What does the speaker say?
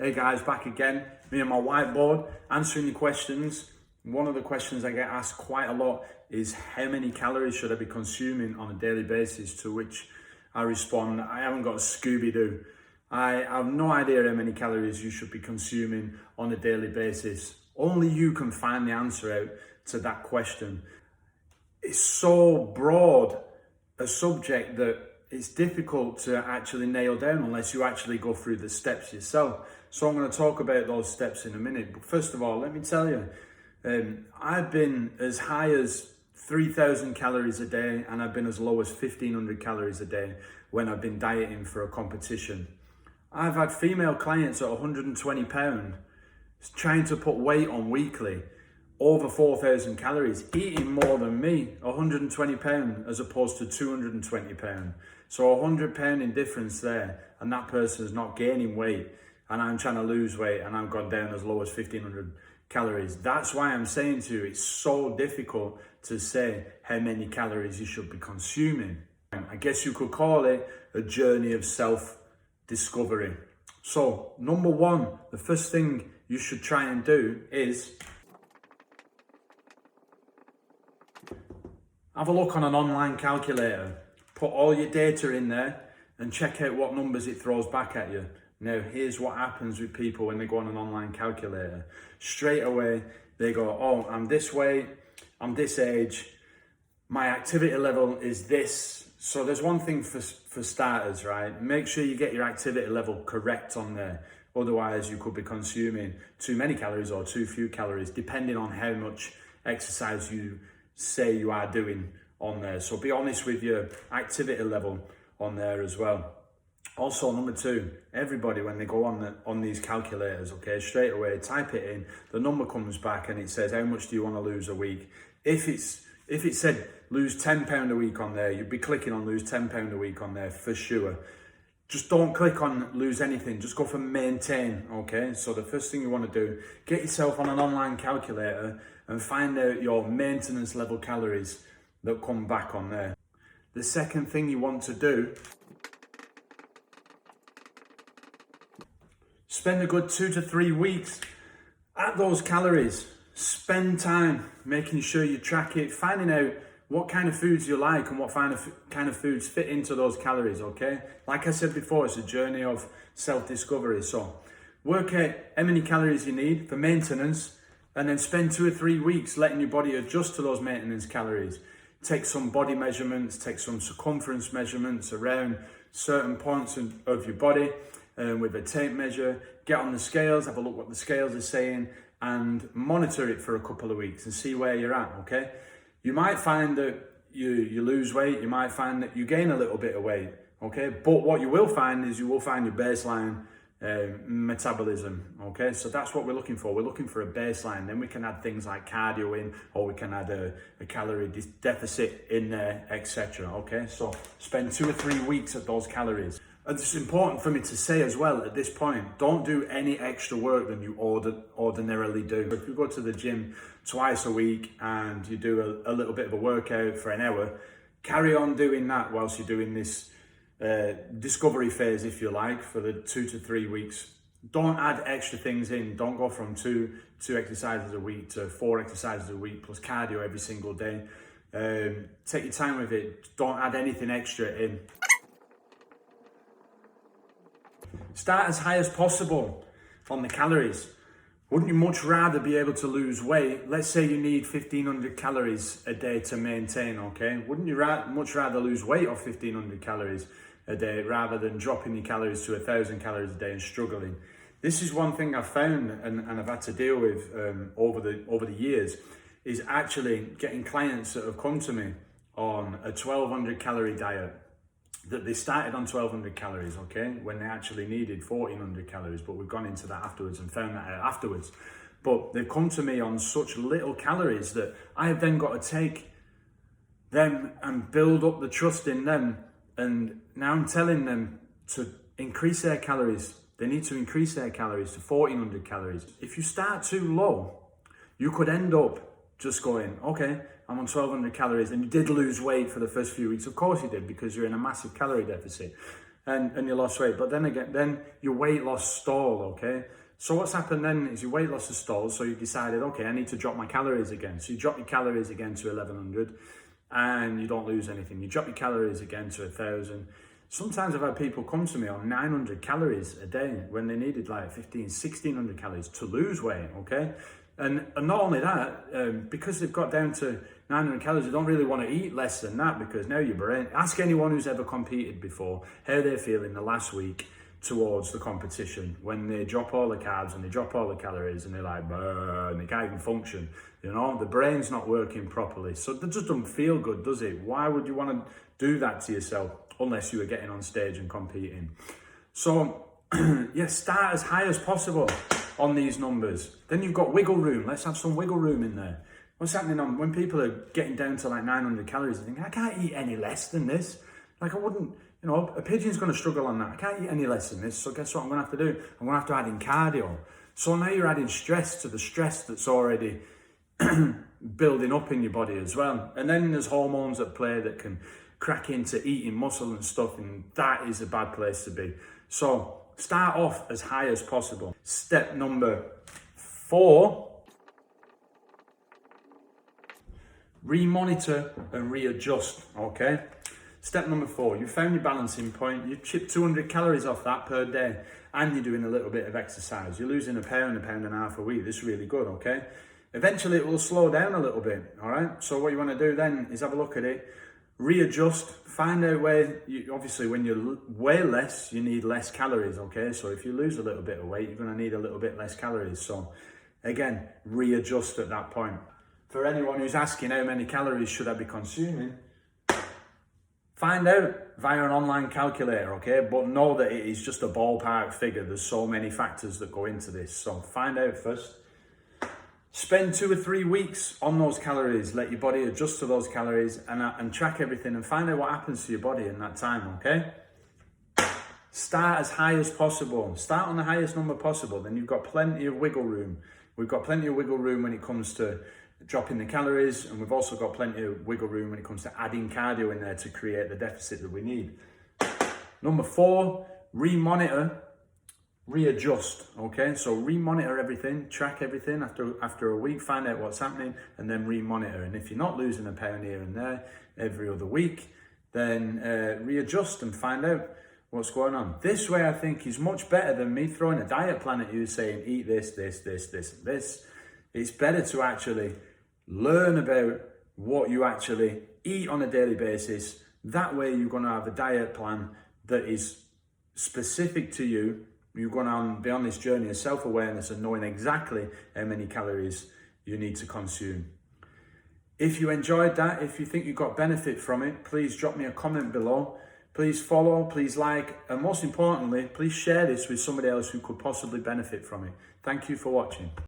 Hey guys, back again. Me and my whiteboard answering your questions. One of the questions I get asked quite a lot is how many calories should I be consuming on a daily basis, to which I respond, I haven't got a Scooby-Doo. I have no idea how many calories you should be consuming on a daily basis. Only you can find the answer out to that question. It's so broad a subject that it's difficult to actually nail down unless you actually go through the steps yourself. So I'm going to talk about those steps in a minute. But first of all, let me tell you, I've been as high as 3,000 calories a day, and I've been as low as 1,500 calories a day when I've been dieting for a competition. I've had female clients at 120 pounds trying to put weight on weekly, over 4,000 calories, eating more than me, 120 pounds as opposed to 220 pounds. So 100 pound in difference there, and that person's not gaining weight, and I'm trying to lose weight and I've gone down as low as 1,500 calories. That's why I'm saying to you, it's so difficult to say how many calories you should be consuming. I guess you could call it a journey of self-discovery. So number one, the first thing you should try and do is have a look on an online calculator. Put all your data in there and check out what numbers it throws back at you. Now, here's what happens with people when they go on an online calculator. Straight away, they go, oh, I'm this weight, I'm this age, my activity level is this. So there's one thing for starters, right? Make sure you get your activity level correct on there. Otherwise, you could be consuming too many calories or too few calories, depending on how much exercise you say you are doing on there. So be honest with your activity level on there as well. Also, number two, everybody, when they go on these calculators, okay, straight away, type it in, the number comes back and it says, how much do you want to lose a week? If it said lose 10 pound a week on there, you'd be clicking on lose 10 pound a week on there for sure. Just don't click on lose anything, just go for maintain, okay? So the first thing you want to do, get yourself on an online calculator and find out your maintenance level calories that come back on there. The second thing you want to do, spend a good 2 to 3 weeks at those calories. Spend time making sure you track it, finding out what kind of foods you like and what kind of foods fit into those calories, okay? Like I said before, it's a journey of self-discovery. So work out how many calories you need for maintenance, and then spend 2 or 3 weeks letting your body adjust to those maintenance calories. Take some body measurements, take some circumference measurements around certain points of your body with a tape measure. Get on the scales, have a look what the scales are saying, and monitor it for a couple of weeks and see where you're at, okay? You might find that you lose weight, you might find that you gain a little bit of weight, okay? But what you will find is you will find your baseline metabolism, okay? So that's what we're looking for. We're looking for a baseline. Then we can add things like cardio in, or we can add a calorie deficit in there, etc. Okay, so spend 2 or 3 weeks at those calories. And it's important for me to say as well at this point, don't do any extra work than you ordinarily do. If you go to the gym twice a week and you do a little bit of a workout for an hour, carry on doing that whilst you're doing this discovery phase, if you like, for the 2 to 3 weeks. Don't add extra things in. Don't go from two exercises a week to 4 exercises a week plus cardio every single day. Take your time with it. Don't add anything extra in. Start as high as possible on the calories. Wouldn't you much rather be able to lose weight? Let's say you need 1,500 calories a day to maintain, okay? Wouldn't you much rather lose weight off 1,500 calories a day rather than dropping your calories to 1,000 calories a day and struggling? This is one thing I've found and I've had to deal with over the years, is actually getting clients that have come to me on a 1,200 calorie diet, that they started on 1,200 calories, okay, when they actually needed 1,400 calories, but we've gone into that afterwards and found that out afterwards. But they've come to me on such little calories that I have then got to take them and build up the trust in them. And now I'm telling them to increase their calories. They need to increase their calories to 1,400 calories. If you start too low, you could end up just going, okay, I'm on 1,200 calories, and you did lose weight for the first few weeks. Of course you did, because you're in a massive calorie deficit. and you lost weight. But then again, then your weight loss stalled, okay? So what's happened then is your weight loss has stalled, so you decided, okay, I need to drop my calories again. So you drop your calories again to 1100 and you don't lose anything. You drop your calories again to 1000. Sometimes I've had people come to me on 900 calories a day when they needed like 1600 calories to lose weight, okay? And not only that, because they've got down to 900 calories, they don't really want to eat less than that, because now your brain, ask anyone who's ever competed before, how they feel in the last week towards the competition when they drop all the carbs and they drop all the calories and they're like, and they can't even function, you know, the brain's not working properly. So that just doesn't feel good, does it? Why would you want to do that to yourself unless you were getting on stage and competing? So yeah, start as high as possible on these numbers. Then you've got wiggle room. Let's have some wiggle room in there. What's happening when people are getting down to like 900 calories, they think, I can't eat any less than this. Like I wouldn't, you know, a pigeon's going to struggle on that. I can't eat any less than this. So guess what I'm going to have to do? I'm going to have to add in cardio. So now you're adding stress to the stress that's already building up in your body as well. And then there's hormones at play that can crack into eating muscle and stuff, and that is a bad place to be. So start off as high as possible. Step number 4, remonitor and readjust, okay? Step number 4, you found your balancing point, you chip 200 calories off that per day, and you're doing a little bit of exercise. You're losing a pound and a half a week. This is really good, okay? Eventually it will slow down a little bit, all right? So what you want to do then is have a look at it, readjust, find out where, obviously when you weigh less, you need less calories, okay? So if you lose a little bit of weight, you're going to need a little bit less calories. So again, readjust at that point. For anyone who's asking how many calories should I be consuming, find out via an online calculator, okay? But know that it is just a ballpark figure. There's so many factors that go into this. So find out first. Spend 2 or 3 weeks on those calories. Let your body adjust to those calories and track everything and find out what happens to your body in that time, okay? Start as high as possible. Start on the highest number possible. Then you've got plenty of wiggle room. We've got plenty of wiggle room when it comes to dropping the calories, and we've also got plenty of wiggle room when it comes to adding cardio in there to create the deficit that we need. Number 4, remonitor, readjust, okay? So remonitor everything, track everything after a week, find out what's happening, and then remonitor. And if you're not losing a pound here and there every other week, then readjust and find out what's going on. This way I think is much better than me throwing a diet plan at you saying eat this, this, this, this, and this. It's better to actually learn about what you actually eat on a daily basis. That way you're going to have a diet plan that is specific to you. You're going to be on this journey of self-awareness and knowing exactly how many calories you need to consume. If you enjoyed that, if you think you got benefit from it, please drop me a comment below. Please follow, please like, and most importantly, please share this with somebody else who could possibly benefit from it. Thank you for watching.